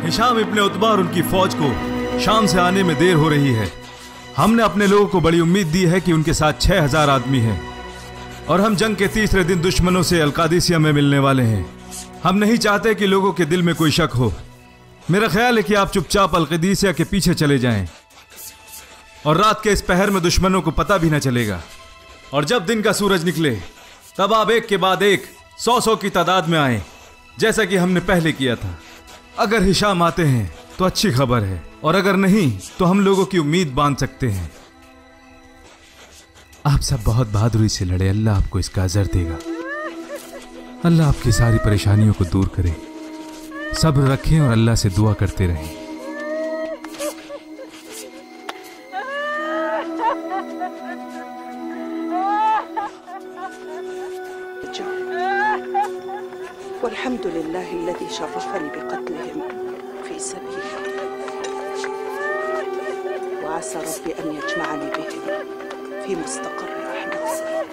Hisham इब्ने Utba और उनकी फौज को शाम से आने में देर हो रही है। हमने अपने लोगों को बड़ी उम्मीद दी है कि उनके साथ 6000 आदमी हैं और हम जंग के तीसरे दिन दुश्मनों से अलकादिसिया में मिलने वाले हैं। हम नहीं चाहते कि लोगों के दिल में कोई शक हो। मेरा ख्याल है कि आप चुपचाप अलकादिसिया के पीछे चले जाएं और रात के इस पहर में दुश्मनों को पता भी न चलेगा। और जब दिन का सूरज निकले तब आप एक के बाद एक 100 की तादाद में आए, जैसा कि हमने पहले किया था। अगर हिशाम आते हैं तो अच्छी खबर है, और अगर नहीं तो हम लोगों की उम्मीद बांध सकते हैं। आप सब बहुत बहादुरी से लड़े। अल्लाह आपको इसका अजर देगा। अल्लाह आपकी सारी परेशानियों को दूर करे। सब्र रखें और अल्लाह से दुआ करते रहें। वल्हम्दुलिल्लाहिल्लज़ी शर्रफ़नी बिक़त्लिहिम फ़ी सबीलिही वअसा रब्बी अन यजमअनी बिहिम फ़ी मुस्तक़र्रि रहमतिही।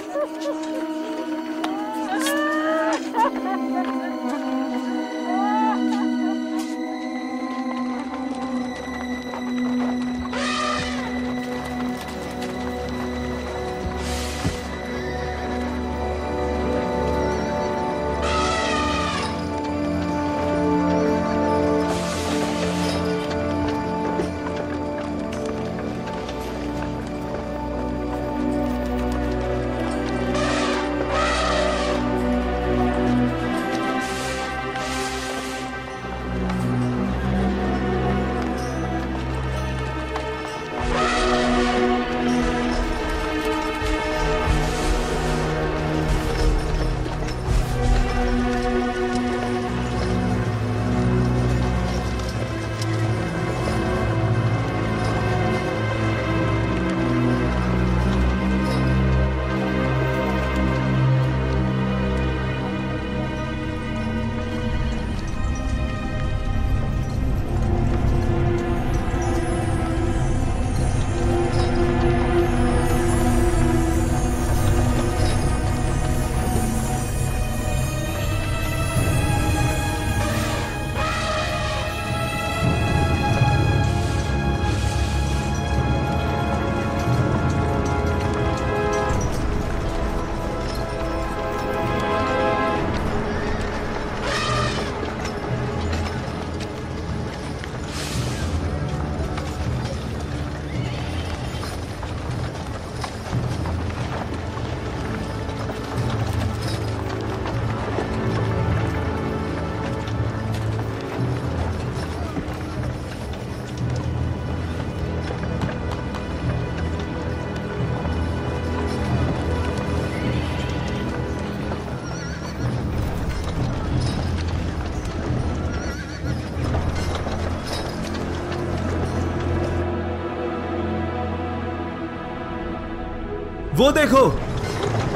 वो देखो,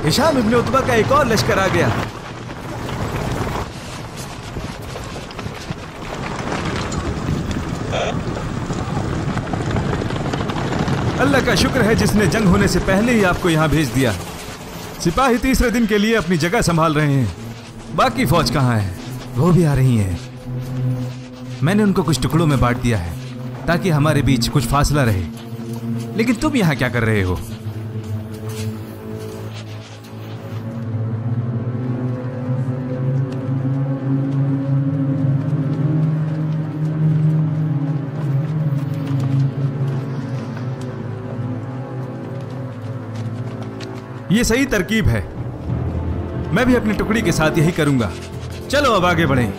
हिशाम इब्ने उतबा का एक और लश्कर आ गया। अल्लाह का शुक्र है जिसने जंग होने से पहले ही आपको यहां भेज दिया। सिपाही तीसरे दिन के लिए अपनी जगह संभाल रहे हैं। बाकी फौज कहां है? वो भी आ रही है। मैंने उनको कुछ टुकड़ों में बांट दिया है ताकि हमारे बीच कुछ फासला रहे। लेकिन तुम यहां क्या कर रहे हो? ये सही तरकीब है। मैं भी अपनी टुकड़ी के साथ यही करूंगा। चलो अब आगे बढ़ें।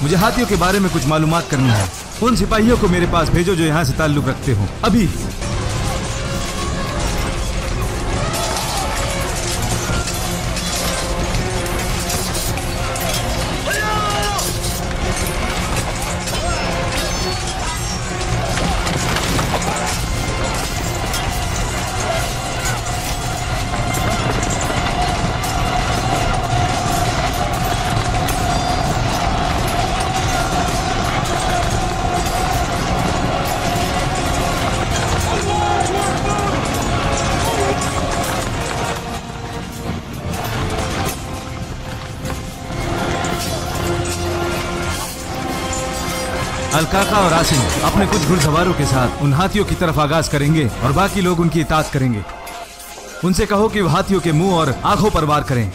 मुझे हाथियों के बारे में कुछ मालूमात करनी है। उन सिपाहियों को मेरे पास भेजो जो यहाँ से ताल्लुक रखते हो, अभी। अलकाका और आसिम अपने कुछ घुड़सवारों के साथ उन हाथियों की तरफ आगाज करेंगे और बाकी लोग उनकी इताअत करेंगे। उनसे कहो कि वो हाथियों के मुंह और आंखों पर वार करें।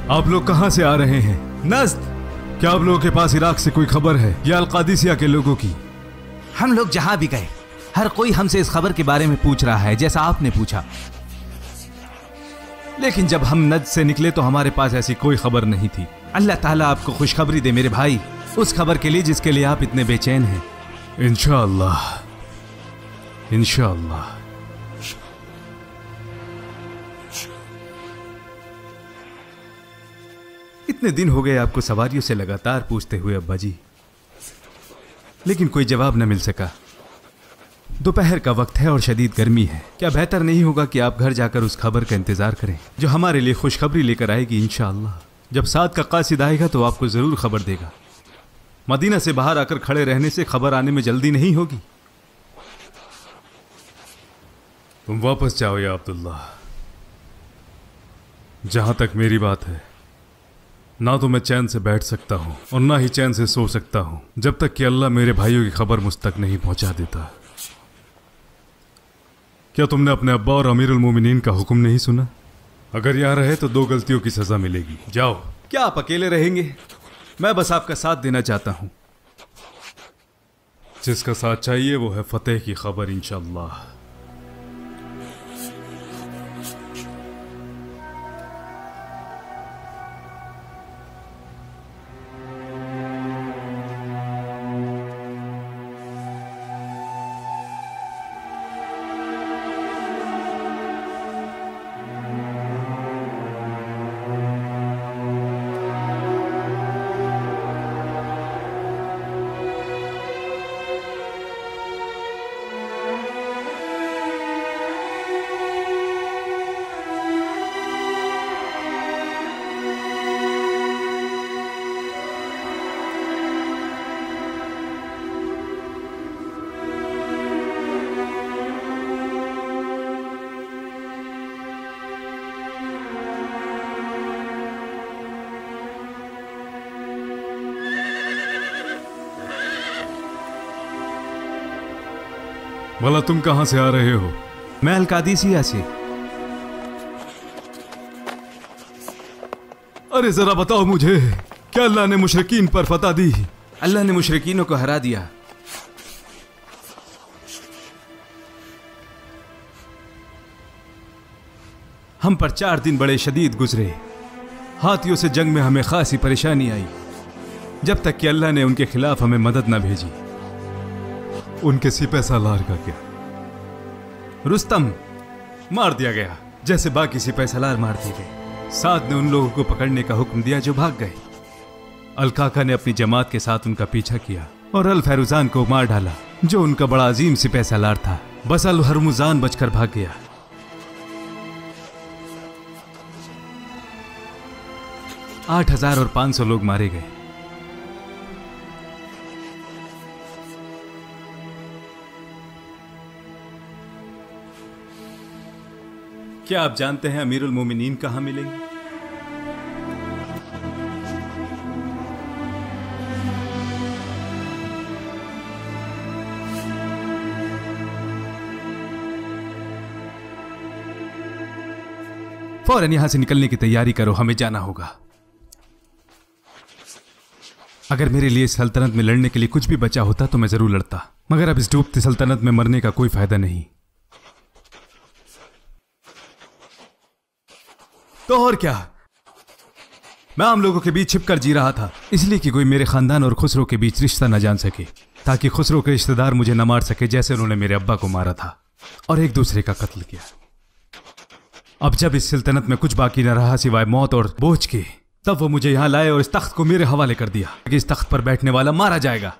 आप लोग कहां से आ रहे हैं? नज़्द, क्या आप लोगों के पास इराक से कोई खबर है या अल-कादिसिया के लोगों की? हम लोग जहां भी गए हर कोई हमसे इस खबर के बारे में पूछ रहा है, जैसा आपने पूछा। लेकिन जब हम नज़्द से निकले तो हमारे पास ऐसी कोई खबर नहीं थी। अल्लाह ताला आपको खुशखबरी दे मेरे भाई, उस खबर के लिए जिसके लिए आप इतने बेचैन हैं। इंशाअल्लाह, इंशाअल्लाह। इतने दिन हो गए आपको सवारियों से लगातार पूछते हुए अब्बा जी, लेकिन कोई जवाब न मिल सका। दोपहर का वक्त है और शदीद गर्मी है। क्या बेहतर नहीं होगा कि आप घर जाकर उस खबर का इंतजार करें जो हमारे लिए खुशखबरी लेकर आएगी इंशाअल्लाह। जब साद का कासिद आएगा तो आपको जरूर खबर देगा। मदीना से बाहर आकर खड़े रहने से खबर आने में जल्दी नहीं होगी। तुम वापस जाओ या अब्दुल्ला। जहां तक मेरी बात है, ना तो मैं चैन से बैठ सकता हूं और ना ही चैन से सो सकता हूं जब तक कि अल्लाह मेरे भाइयों की खबर मुझ तक नहीं पहुंचा देता। क्या तुमने अपने अब्बा और अमीरुल मोमिनीन का हुक्म नहीं सुना? अगर यहां रहे तो 2 गलतियों की सजा मिलेगी। जाओ। क्या आप अकेले रहेंगे? मैं बस आपका साथ देना चाहता हूं। जिसका साथ चाहिए वो है फतेह की खबर इंशाअल्लाह। भला तुम कहां से आ रहे हो? मैं अलकादिसिया से। अरे जरा बताओ मुझे, क्या अल्लाह ने मुशरिकीन पर फतह दी? अल्लाह ने मुशरिकीनों को हरा दिया। हम पर 4 दिन बड़े शदीद गुजरे। हाथियों से जंग में हमें खासी परेशानी आई, जब तक कि अल्लाह ने उनके खिलाफ हमें मदद न भेजी। उनके सिपह सालार का क्या? रुस्तम मार दिया गया जैसे बाकी सिपह सालार मार दिए गए। साद ने उन लोगों को पकड़ने का हुक्म दिया जो भाग गए। अलकाका ने अपनी जमात के साथ उनका पीछा किया और अल फैरुजान को मार डाला जो उनका बड़ा अजीम सिपह सालार था। बस अल हरमुजान बचकर भाग गया। आठ 8,500 लोग मारे गए। क्या आप जानते हैं अमीरुल मोमिनीन कहां मिलेंगे? फौरन यहां से निकलने की तैयारी करो, हमें जाना होगा। अगर मेरे लिए सल्तनत में लड़ने के लिए कुछ भी बचा होता तो मैं जरूर लड़ता, मगर अब इस डूबती सल्तनत में मरने का कोई फायदा नहीं। तो और क्या, मैं आम लोगों के बीच छिपकर जी रहा था, इसलिए कि कोई मेरे खानदान और खुसरो के बीच रिश्ता न जान सके, ताकि खुसरो के रिश्तेदार मुझे न मार सके जैसे उन्होंने मेरे अब्बा को मारा था और एक दूसरे का कत्ल किया। अब जब इस सल्तनत में कुछ बाकी न रहा सिवाय मौत और बोझ के, तब वो मुझे यहां लाए और इस तख्त को मेरे हवाले कर दिया कि इस तख्त पर बैठने वाला मारा जाएगा।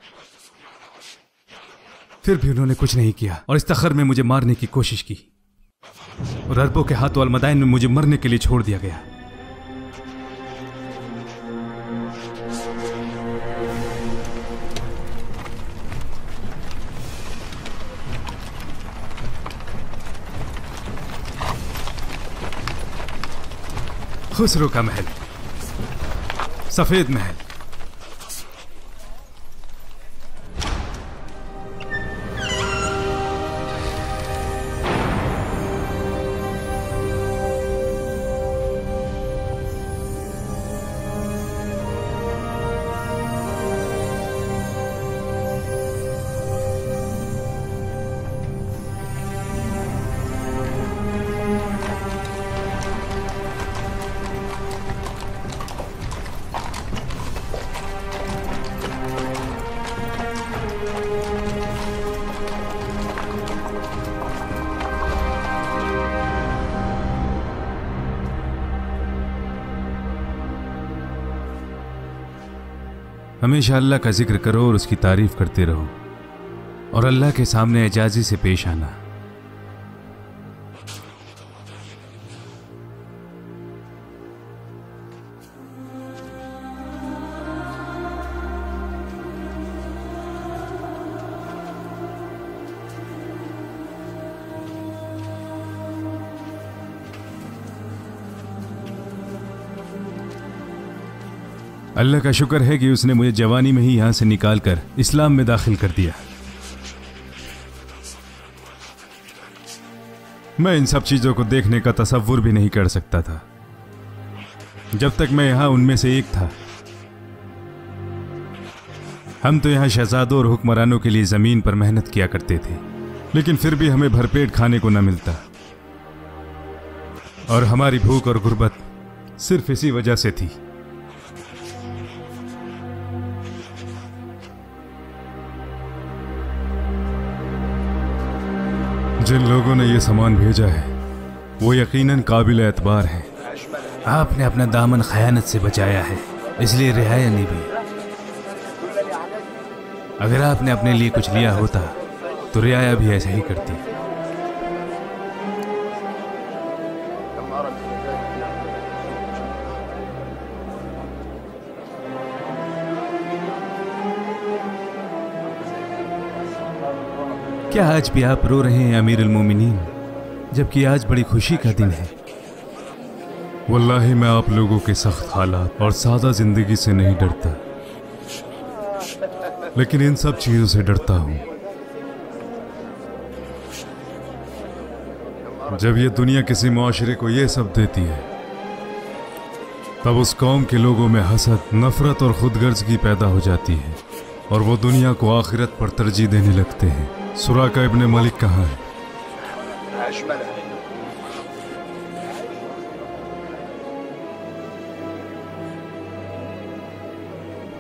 फिर भी उन्होंने कुछ नहीं किया और इस तखर में मुझे मारने की कोशिश की और अरबों के हाथों अलमदाइन में मुझे मरने के लिए छोड़ दिया गया। खुसरो का महल, सफेद महल। हमेशा अल्लाह का जिक्र करो और उसकी तारीफ करते रहो और अल्लाह के सामने एजाजी से पेश आना। अल्लाह का शुक्र है कि उसने मुझे जवानी में ही यहां से निकालकर इस्लाम में दाखिल कर दिया। मैं इन सब चीजों को देखने का तसव्वुर भी नहीं कर सकता था जब तक मैं यहां उनमें से एक था। हम तो यहां शहजादों और हुक्मरानों के लिए जमीन पर मेहनत किया करते थे, लेकिन फिर भी हमें भरपेट खाने को न मिलता, और हमारी भूख और गुर्बत सिर्फ इसी वजह से थी। जिन लोगों ने यह सामान भेजा है वो यकीनन काबिल एतबार हैं। आपने अपना दामन खयानत से बचाया है, इसलिए रियाया ने भी। अगर आपने अपने लिए कुछ लिया होता तो रियाया भी ऐसा ही करती। क्या आज भी आप रो रहे हैं अमीरुल मोमिनीन, जबकि आज बड़ी खुशी का दिन है? वल्लाही मैं आप लोगों के सख्त हालात और सादा जिंदगी से नहीं डरता, लेकिन इन सब चीजों से डरता हूं। जब ये दुनिया किसी मुआशरे को ये सब देती है, तब उस कौम के लोगों में हसद, नफरत और खुदगर्जगी पैदा हो जाती है और वो दुनिया को आखिरत पर तरजीह देने लगते हैं। सुराका इब्ने मलिक कहाँ है?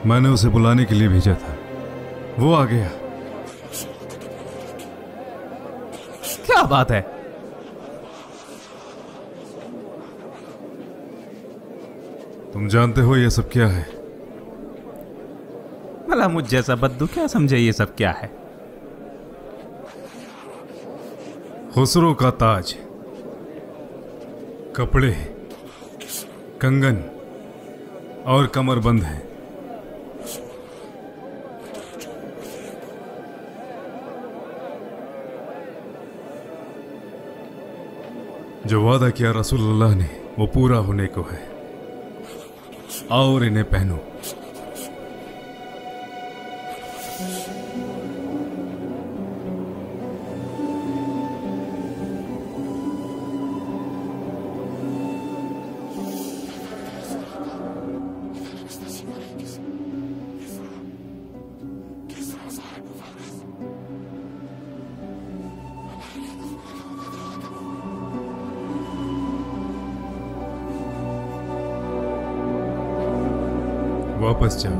मैंने उसे बुलाने के लिए भेजा था, वो आ गया। क्या बात है? तुम जानते हो ये सब क्या है? भला मुझ जैसा बद्दू क्या समझे ये सब क्या है? खुसरो का ताज, कपड़े, कंगन और कमरबंद है। जो वादा किया रसूलुल्लाह ने वो पूरा होने को है। आओ और इन्हें पहनो। वापस जाओ।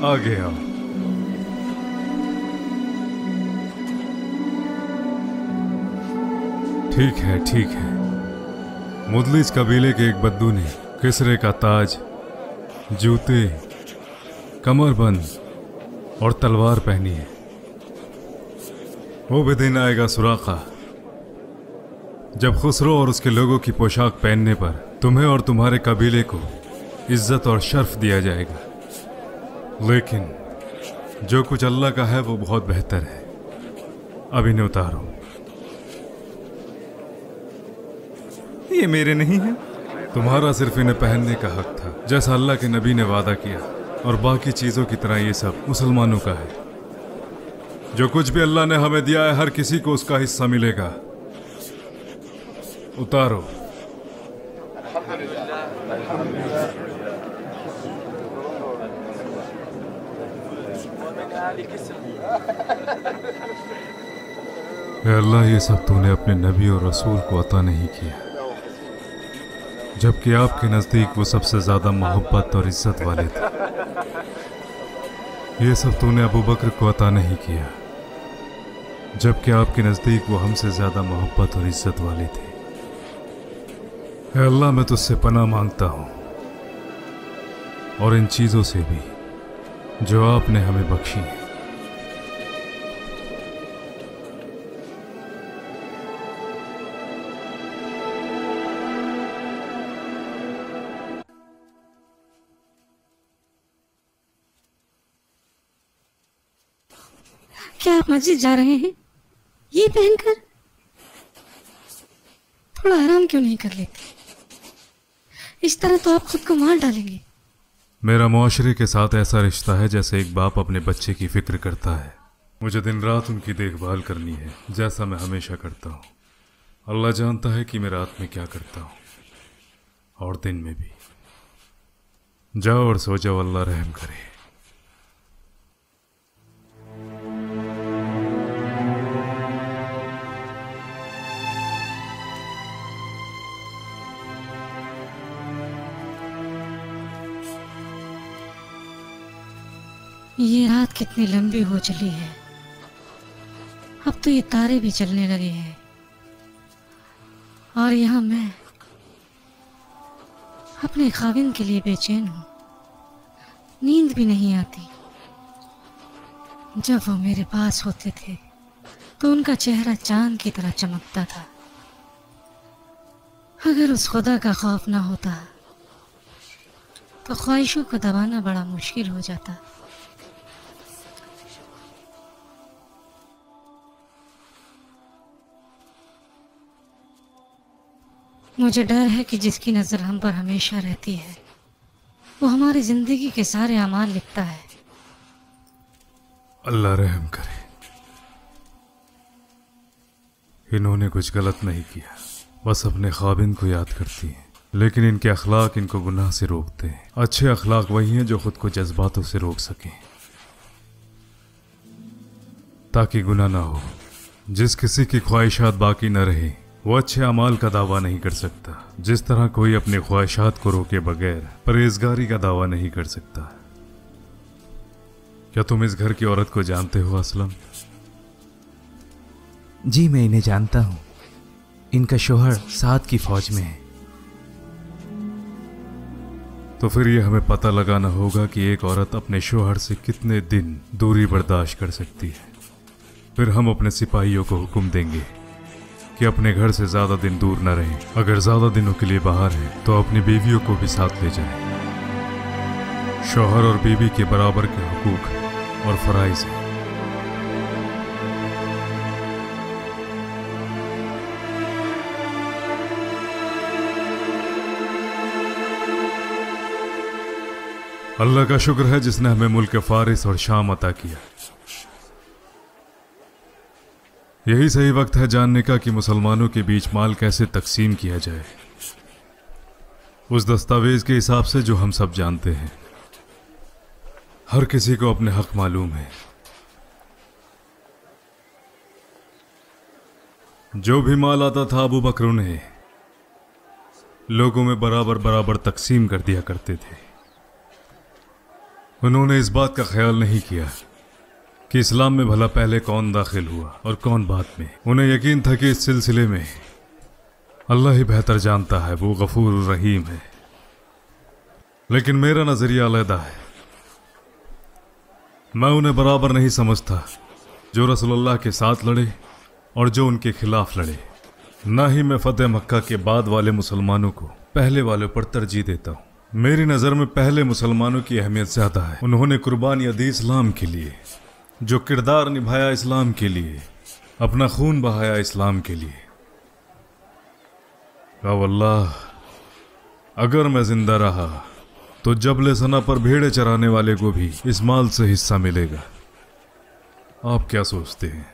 आगे आओ। ठीक है, ठीक है। मुदलिस कबीले के एक बद्दू ने किसरे का ताज, जूते, कमरबंद और तलवार पहनी है। वो भी दिन आएगा सुराका, जब खुसरो और उसके लोगों की पोशाक पहनने पर तुम्हें और तुम्हारे कबीले को इज्जत और शर्फ दिया जाएगा। लेकिन जो कुछ अल्लाह का है वो बहुत बेहतर है। अब इन्हें उतारो। ये मेरे नहीं है। तुम्हारा सिर्फ इन्हें पहनने का हक था, जैसा अल्लाह के नबी ने वादा किया, और बाकी चीजों की तरह ये सब मुसलमानों का है। जो कुछ भी अल्लाह ने हमें दिया है हर किसी को उसका हिस्सा मिलेगा। उतारो। अल्लाह, ये सब तूने अपने नबी और रसूल को अता नहीं किया, जबकि आपके नजदीक वो सबसे ज्यादा मोहब्बत और इज्जत वाले थे। ये सब तूने अबू बकर को अता नहीं किया, जबकि आपके नजदीक वो हमसे ज्यादा मोहब्बत और इज्जत वाले थे। ऐ अल्लाह, मैं तुझसे पनाह मांगता हूं, और इन चीजों से भी जो आपने हमें बख्शी है। क्या आप मस्जिद जा रहे हैं ये पहनकर? थोड़ा आराम क्यों नहीं कर लेते? इस तरह तो आप खुद को मार डालेंगे। मेरा मुआशरे के साथ ऐसा रिश्ता है जैसे एक बाप अपने बच्चे की फिक्र करता है। मुझे दिन रात उनकी देखभाल करनी है, जैसा मैं हमेशा करता हूँ। अल्लाह जानता है कि मैं रात में क्या करता हूँ, और दिन में भी। जाओ और सो जाओ, अल्लाह रहम करे। ये रात कितनी लंबी हो चली है, अब तो ये तारे भी चलने लगे हैं, और यहाँ मैं अपने खाविंद के लिए बेचैन हूँ। नींद भी नहीं आती। जब वो मेरे पास होते थे तो उनका चेहरा चांद की तरह चमकता था। अगर उस खुदा का खौफ ना होता तो ख्वाहिशों को दबाना बड़ा मुश्किल हो जाता। मुझे डर है कि जिसकी नज़र हम पर हमेशा रहती है वो हमारी जिंदगी के सारे अमाल लिखता है। अल्लाह रहम करे। इन्होंने कुछ गलत नहीं किया, बस अपने खाविंद को याद करती हैं, लेकिन इनके अखलाक इनको गुनाह से रोकते हैं। अच्छे अखलाक वही हैं जो खुद को जज्बातों से रोक सकें ताकि गुनाह ना हो। जिस किसी की ख्वाहिशात बाकी न रहे वो अच्छे अमाल का दावा नहीं कर सकता, जिस तरह कोई अपने ख्वाहिशात को रोके बगैर परहेजगारी का दावा नहीं कर सकता। क्या तुम इस घर की औरत को जानते हो असलम? जी मैं इन्हें जानता हूं। इनका शोहर साथ की फौज में है। तो फिर ये हमें पता लगाना होगा कि एक औरत अपने शोहर से कितने दिन दूरी बर्दाश्त कर सकती है। फिर हम अपने सिपाहियों को हुक्म देंगे कि अपने घर से ज्यादा दिन दूर न रहें। अगर ज्यादा दिनों के लिए बाहर हैं तो अपनी बीवियों को भी साथ ले जाएं। शौहर और बीवी के बराबर के हुकूक और फराइज हैं। अल्लाह का शुक्र है जिसने हमें मुल्क फारिस और शाम अता किया। यही सही वक्त है जानने का कि मुसलमानों के बीच माल कैसे तकसीम किया जाए, उस दस्तावेज के हिसाब से जो हम सब जानते हैं। हर किसी को अपने हक मालूम है। जो भी माल आता था अबू बकर उन्हें लोगों में बराबर बराबर तकसीम कर दिया करते थे। उन्होंने इस बात का ख्याल नहीं किया कि इस्लाम में भला पहले कौन दाखिल हुआ और कौन बाद में। उन्हें यकीन था कि इस सिलसिले में अल्लाह ही बेहतर जानता है, वो गफूर रहीम है। लेकिन मेरा नजरिया अलग है। मैं उन्हें बराबर नहीं समझता जो रसूलुल्लाह के साथ लड़े और जो उनके खिलाफ लड़े। ना ही मैं फतेह मक्का के बाद वाले मुसलमानों को पहले वालों पर तरजीह देता हूँ। मेरी नज़र में पहले मुसलमानों की अहमियत ज़्यादा है। उन्होंने कुर्बानी दी इस्लाम के लिए, जो किरदार निभाया इस्लाम के लिए, अपना खून बहाया इस्लाम के लिए। अल्लाह, अगर मैं जिंदा रहा तो जबले सना पर भेड़े चराने वाले को भी इस माल से हिस्सा मिलेगा। आप क्या सोचते हैं?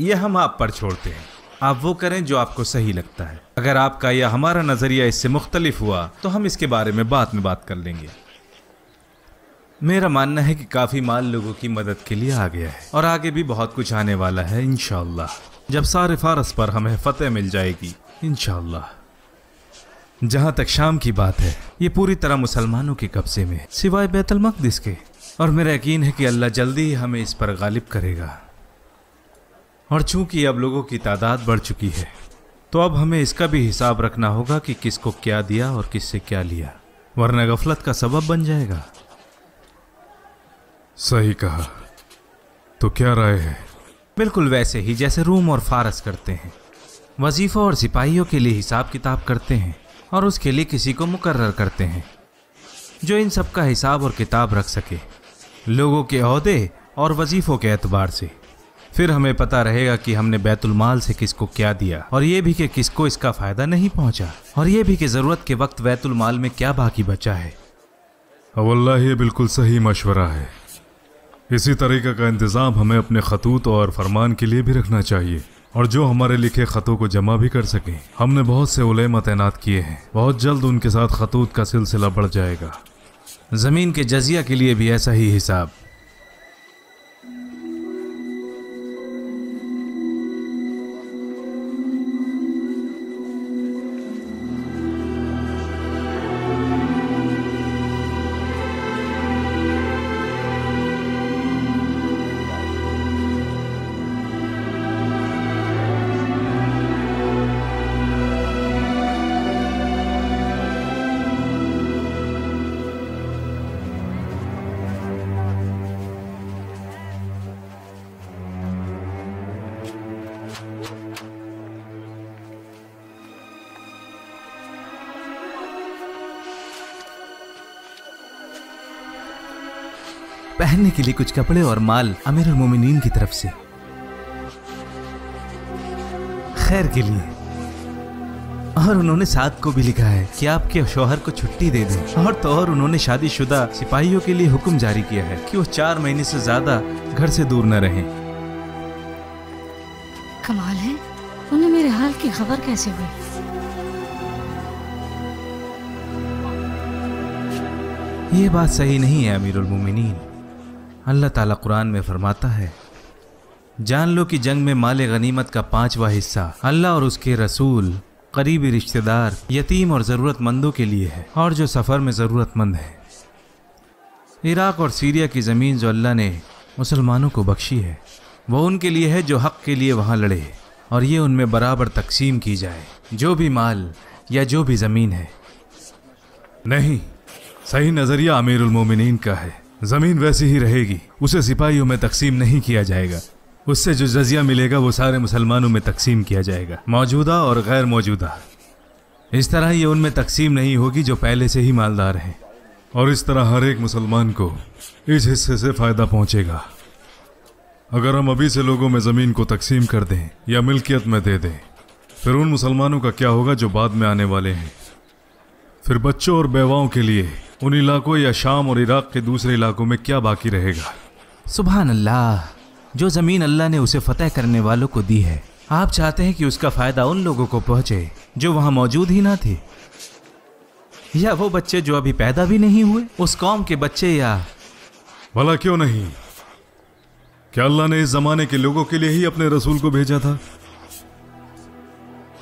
यह हम आप पर छोड़ते हैं। आप वो करें जो आपको सही लगता है। अगर आपका या हमारा नजरिया इससे मुख्तलिफ हुआ तो हम इसके बारे में बाद में बात कर लेंगे। मेरा मानना है कि काफी माल लोगों की मदद के लिए आ गया है और आगे भी बहुत कुछ आने वाला है इंशाअल्लाह। जब सारे फारस पर हमें फतेह मिल जाएगी इंशाअल्लाह। जहां तक शाम की बात है, ये पूरी तरह मुसलमानों के कब्जे में है, सिवाय बैतुल मक़दिस के। और मेरा यकीन है कि अल्लाह जल्दी ही हमें इस पर गालिब करेगा। और चूंकि अब लोगों की तादाद बढ़ चुकी है तो अब हमें इसका भी हिसाब रखना होगा कि किसको क्या दिया और किससे क्या लिया, वरना गफलत का सबब बन जाएगा। सही कहा। तो क्या राय है? बिल्कुल वैसे ही जैसे रूम और फारस करते हैं। वजीफा और सिपाहियों के लिए हिसाब किताब करते हैं और उसके लिए किसी को मुकर्रर करते हैं जो इन सब का हिसाब और किताब रख सके, लोगों के ओहदे और वजीफों के एतबार से। फिर हमें पता रहेगा कि हमने बैतुल माल से किसको क्या दिया, और ये भी कि किसको इसका फ़ायदा नहीं पहुंचा, और ये भी कि ज़रूरत के वक्त बैतुल माल में क्या बाकी बचा है। वल्लाह ये बिल्कुल सही मशवरा है। इसी तरीके का इंतज़ाम हमें अपने खतूत और फरमान के लिए भी रखना चाहिए, और जो हमारे लिखे ख़तों को जमा भी कर सकें। हमने बहुत से उलेमा तैनात किए हैं, बहुत जल्द उनके साथ खतूत का सिलसिला बढ़ जाएगा। ज़मीन के जजिया के लिए भी ऐसा ही हिसाब। पहनने के लिए कुछ कपड़े और माल अमीरुल मोमिनीन की तरफ से, खैर के लिए। और उन्होंने साथ को भी लिखा है कि आपके शौहर को छुट्टी दे दें। और तो और उन्होंने शादीशुदा सिपाहियों के लिए हुक्म जारी किया है कि वो 4 महीने से ज्यादा घर से दूर न रहें। कमाल है, उन्हें मेरे हाल की खबर कैसे हुई? ये बात सही नहीं है अमीरुल मोमिनीन। अल्लाह ताला कुरान में फरमाता है, जान लो कि जंग में माले गनीमत का 5वां हिस्सा अल्लाह और उसके रसूल, करीबी रिश्तेदार, यतीम और ज़रूरतमंदों के लिए है, और जो सफ़र में ज़रूरतमंद है। इराक़ और सीरिया की ज़मीन जो अल्लाह ने मुसलमानों को बख्शी है वो उनके लिए है जो हक़ के लिए वहाँ लड़े, और ये उनमें बराबर तकसीम की जाए, जो भी माल या जो भी ज़मीन है। नहीं, सही नज़रिया अमीरुल मोमिनीन का है। ज़मीन वैसी ही रहेगी, उसे सिपाहियों में तकसीम नहीं किया जाएगा। उससे जो जजिया मिलेगा वो सारे मुसलमानों में तकसीम किया जाएगा, मौजूदा और गैर मौजूदा। इस तरह ये उनमें तकसीम नहीं होगी जो पहले से ही मालदार हैं, और इस तरह हर एक मुसलमान को इस हिस्से से फ़ायदा पहुंचेगा। अगर हम अभी से लोगों में ज़मीन को तकसीम कर दें या मिल्कियत में दे दें, फिर उन मुसलमानों का क्या होगा जो बाद में आने वाले हैं? फिर बच्चों और बेवाओं के लिए उन इलाकों या शाम और इराक़ के दूसरे इलाकों में क्या बाकी रहेगा? सुभान अल्लाह, जो ज़मीन अल्लाह ने उसे फ़तह करने वालों को दी है, आप चाहते हैं कि उसका फ़ायदा उन लोगों को पहुँचे जो वहाँ मौजूद ही ना थे, या वो बच्चे जो अभी पैदा भी नहीं हुए, उस कौम के बच्चे। या भला क्यों नहीं? क्या अल्लाह ने इस ज़माने के लोगों के लिए ही अपने रसूल को भेजा था?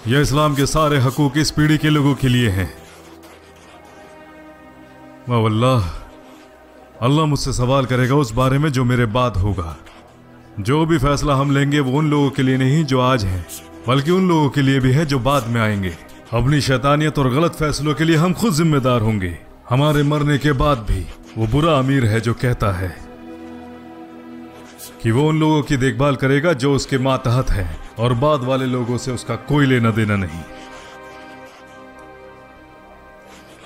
यह इस्लाम के सारे हकूक़ इस पीढ़ी के लोगों के लिए हैं। वल्लाह, अल्लाह मुझसे सवाल करेगा उस बारे में जो मेरे बाद होगा। जो भी फैसला हम लेंगे वो उन लोगों के लिए नहीं जो आज हैं, बल्कि उन लोगों के लिए भी है जो बाद में आएंगे। अपनी शैतानियत और गलत फैसलों के लिए हम खुद जिम्मेदार होंगे। हमारे मरने के बाद भी वो बुरा अमीर है जो कहता है कि वो उन लोगों की देखभाल करेगा जो उसके मातहत हैं, और बाद वाले लोगों से उसका कोई लेना देना नहीं।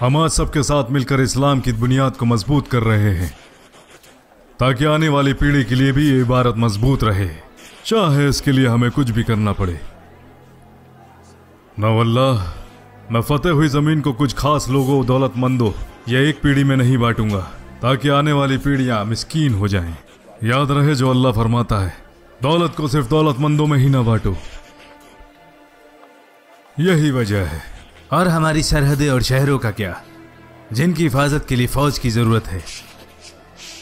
हम आज सबके साथ मिलकर इस्लाम की बुनियाद को मजबूत कर रहे हैं, ताकि आने वाली पीढ़ी के लिए भी ये इबारत मजबूत रहे, चाहे इसके लिए हमें कुछ भी करना पड़े। ना वल्लाह, मैं फतेह हुई ज़मीन को कुछ खास लोगों, दौलतमंदों या एक पीढ़ी में नहीं बांटूंगा, ताकि आने वाली पीढ़ियां मिस्कीन हो जाएं। याद रहे जो अल्लाह फरमाता है, दौलत को सिर्फ दौलतमंदों में ही ना बांटो। यही वजह है। और हमारी सरहदें और शहरों का क्या, जिनकी हिफाजत के लिए फौज की जरूरत है,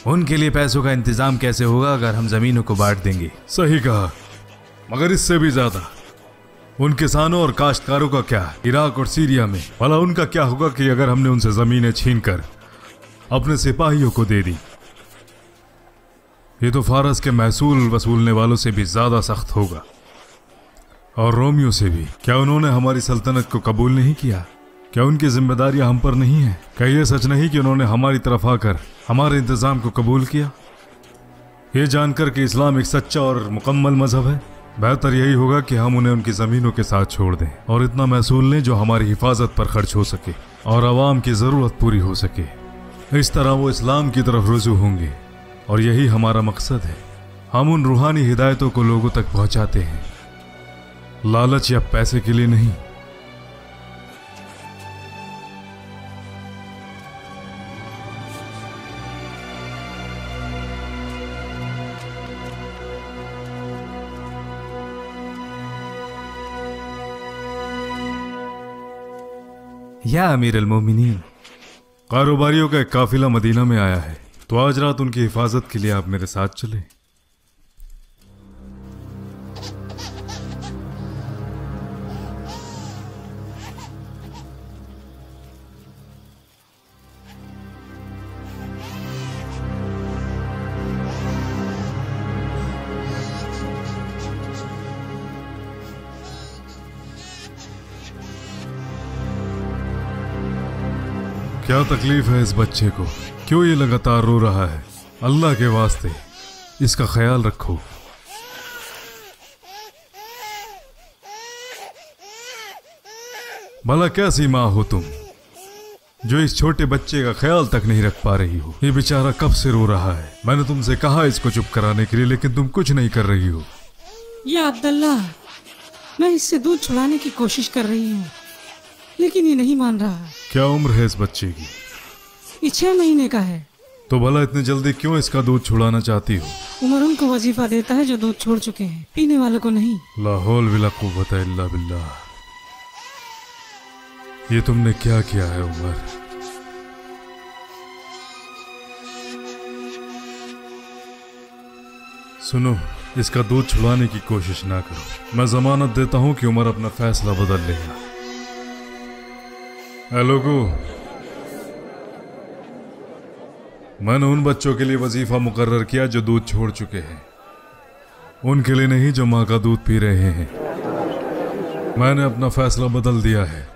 उनके लिए पैसों का इंतजाम कैसे होगा अगर हम जमीनों को बांट देंगे? सही कहा, मगर इससे भी ज्यादा उन किसानों और काश्तकारों का क्या इराक और सीरिया में? भला उनका क्या होगा कि अगर हमने उनसे जमीनें छीनकर अपने सिपाहियों को दे दी? ये तो फारस के महसूल वसूलने वालों से भी ज्यादा सख्त होगा, और रोमियो से भी। क्या उन्होंने हमारी सल्तनत को कबूल नहीं किया? क्या उनकी जिम्मेदारियां हम पर नहीं है? क्या ये सच नहीं कि उन्होंने हमारी तरफ आकर हमारे इंतजाम को कबूल किया? ये जानकर कि इस्लाम एक सच्चा और मुकम्मल मजहब है, बेहतर यही होगा कि हम उन्हें उनकी ज़मीनों के साथ छोड़ दें और इतना महसूल लें जो हमारी हिफाजत पर खर्च हो सके और आवाम की ज़रूरत पूरी हो सके। इस तरह वो इस्लाम की तरफ रुजू होंगे, और यही हमारा मकसद है। हम उन रूहानी हिदायतों को लोगों तक पहुंचाते हैं, लालच या पैसे के लिए नहीं। या अमीर अल-मोमिनीन, कारोबारियों का एक काफिला मदीना में आया है, तो आज रात उनकी हिफाजत के लिए आप मेरे साथ चले। क्या तकलीफ है इस बच्चे को? क्यों ये लगातार रो रहा है? अल्लाह के वास्ते इसका ख्याल रखो। भला कैसी माँ हो तुम जो इस छोटे बच्चे का ख्याल तक नहीं रख पा रही हो? ये बेचारा कब से रो रहा है। मैंने तुमसे कहा इसको चुप कराने के लिए, लेकिन तुम कुछ नहीं कर रही हो। या अब्दुल्ला, मैं इससे दूध छुड़ाने की कोशिश कर रही हूँ, लेकिन ये नहीं मान रहा। क्या उम्र है इस बच्चे की? ये 6 महीने का है। तो भला इतनी जल्दी क्यों इसका दूध छुड़ाना चाहती हो? उमर उनको वजीफा देता है जो दूध छोड़ चुके हैं, पीने वालों को नहीं। ला हौल वला कुव्वता इल्ला बिल्लाह। ये तुमने क्या किया है उमर? सुनो, इसका दूध छुड़ाने की कोशिश ना करो। मैं जमानत देता हूं कि उमर अपना फैसला बदल लेगा। लोगों, मैंने उन बच्चों के लिए वजीफा मुकर्रर किया जो दूध छोड़ चुके हैं, उनके लिए नहीं जो माँ का दूध पी रहे हैं। मैंने अपना फैसला बदल दिया है,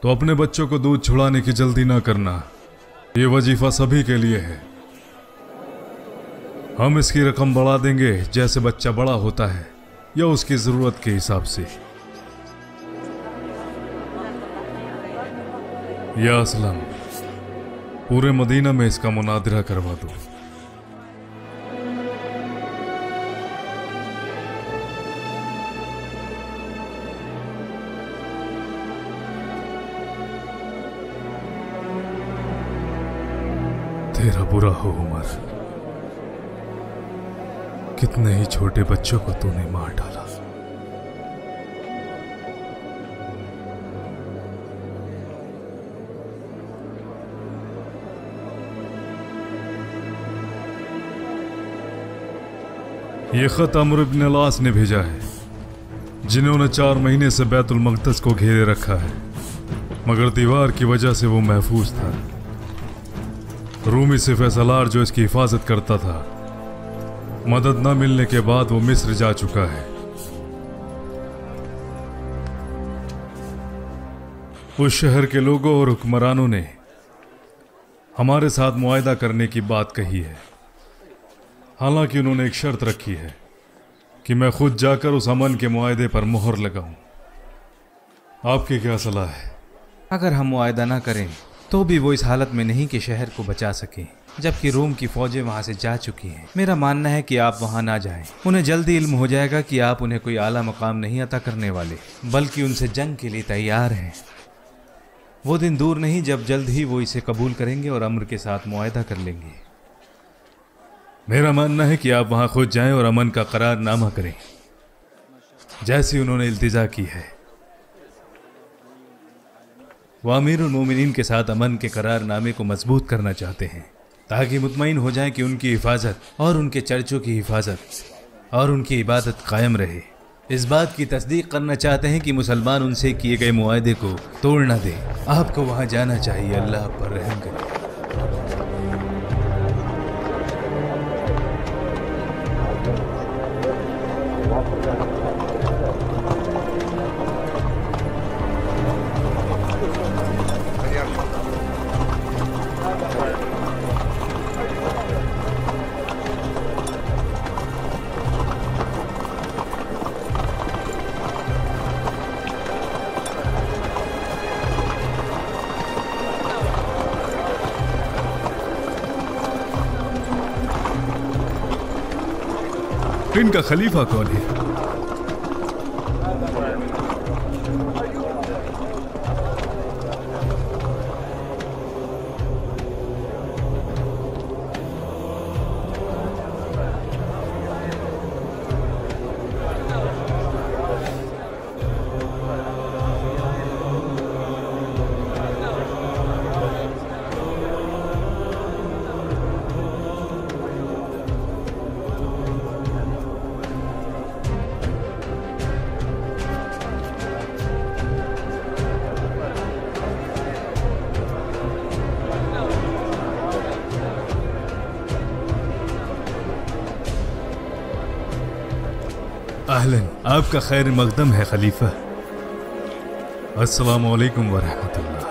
तो अपने बच्चों को दूध छुड़ाने की जल्दी ना करना। ये वजीफा सभी के लिए है। हम इसकी रकम बढ़ा देंगे जैसे बच्चा बड़ा होता है या उसकी जरूरत के हिसाब से। या असलम, पूरे मदीना में इसका मुनादिरा करवा दो। तेरा बुरा हो उमर, कितने ही छोटे बच्चों को तूने मार डाला। ये खत अम्र इब्न अल-आस ने भेजा है, जिन्होंने 4 महीने से बैतुल मक़दस को घेरे रखा है, मगर दीवार की वजह से वो महफूज था। रूमी सिर्फ सलार जो इसकी हिफाजत करता था, मदद न मिलने के बाद वो मिस्र जा चुका है। उस शहर के लोगों और हुक्मरानों ने हमारे साथ मुआहदा करने की बात कही है। हालांकि उन्होंने एक शर्त रखी है कि मैं खुद जाकर उस अमन के मुआहदे पर मोहर लगाऊं। आपकी क्या सलाह है? अगर हम मुआहदा ना करें तो भी वो इस हालत में नहीं कि शहर को बचा सकें, जबकि रोम की फौजें वहां से जा चुकी हैं। मेरा मानना है कि आप वहां ना जाएं। उन्हें जल्दी इल्म हो जाएगा कि आप उन्हें कोई आला मकाम नहीं अता करने वाले, बल्कि उनसे जंग के लिए तैयार हैं। वो दिन दूर नहीं जब जल्द ही वो इसे कबूल करेंगे और अम्र के साथ मुआहदा कर लेंगे। मेरा मानना है कि आप वहां खुद जाएं और अमन का करारनामा करें, जैसी उन्होंने इल्तिजा की है। वो अमीरुल मोमिनीन के साथ अमन के करारनामे को मजबूत करना चाहते हैं, ताकि मुतमईन हो जाएं कि उनकी हिफाजत और उनके चर्चों की हिफाजत और उनकी इबादत कायम रहे। इस बात की तस्दीक करना चाहते हैं कि मुसलमान उनसे किए गए मुआहदे को तोड़ न दें। आपको वहां जाना चाहिए। अल्लाह पर रहम करें। इनका खलीफा कौन है? अहलन, आपका खैर मकदम है खलीफा। अस्सलाम वालेकुम वरहमतुल्लाह।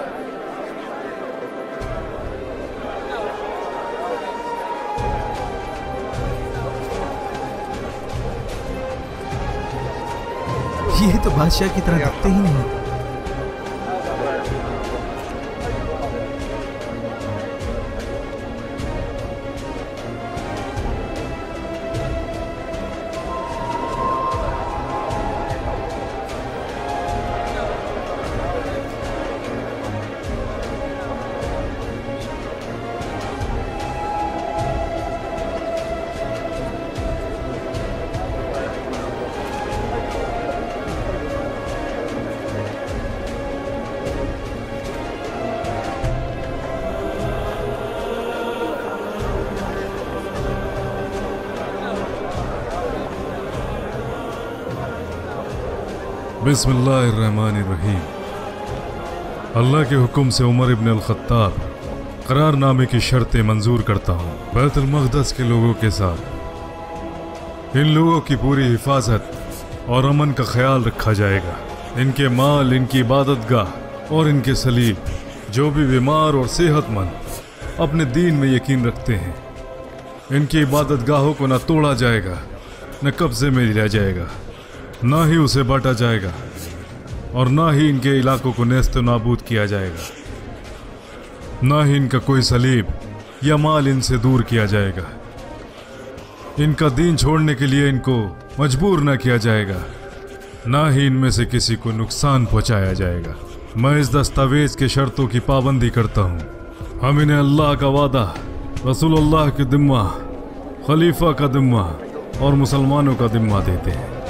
ये तो बादशाह की तरह दिखते ही नहीं। बिस्मिल्लाहिर्रहमानिर्रहीम। अल्लाह के हुक्म से उमर इब्न अल-खत्ताब करारनामे की शर्तें मंजूर करता हूँ। बैतुल मक़दस के लोगों के साथ इन लोगों की पूरी हिफाजत और अमन का ख्याल रखा जाएगा। इनके माल, इनकी इबादतगाह और इनके सलीब, जो भी बीमार और सेहतमंद अपने दीन में यकीन रखते हैं, इनकी इबादतगाहों को न तोड़ा जाएगा, न कब्जे में लिया जाएगा, ना ही उसे बांटा जाएगा और ना ही इनके इलाकों को नेस्त नाबूद किया जाएगा। ना ही इनका कोई सलीब या माल इनसे दूर किया जाएगा। इनका दीन छोड़ने के लिए इनको मजबूर ना किया जाएगा, ना ही इनमें से किसी को नुकसान पहुंचाया जाएगा। मैं इस दस्तावेज के शर्तों की पाबंदी करता हूँ। हम इन्हें अल्लाह का वादा, रसूलुल्लाह की दिम्मा, खलीफा का दिम्मा और मुसलमानों का दिम्मा देते हैं।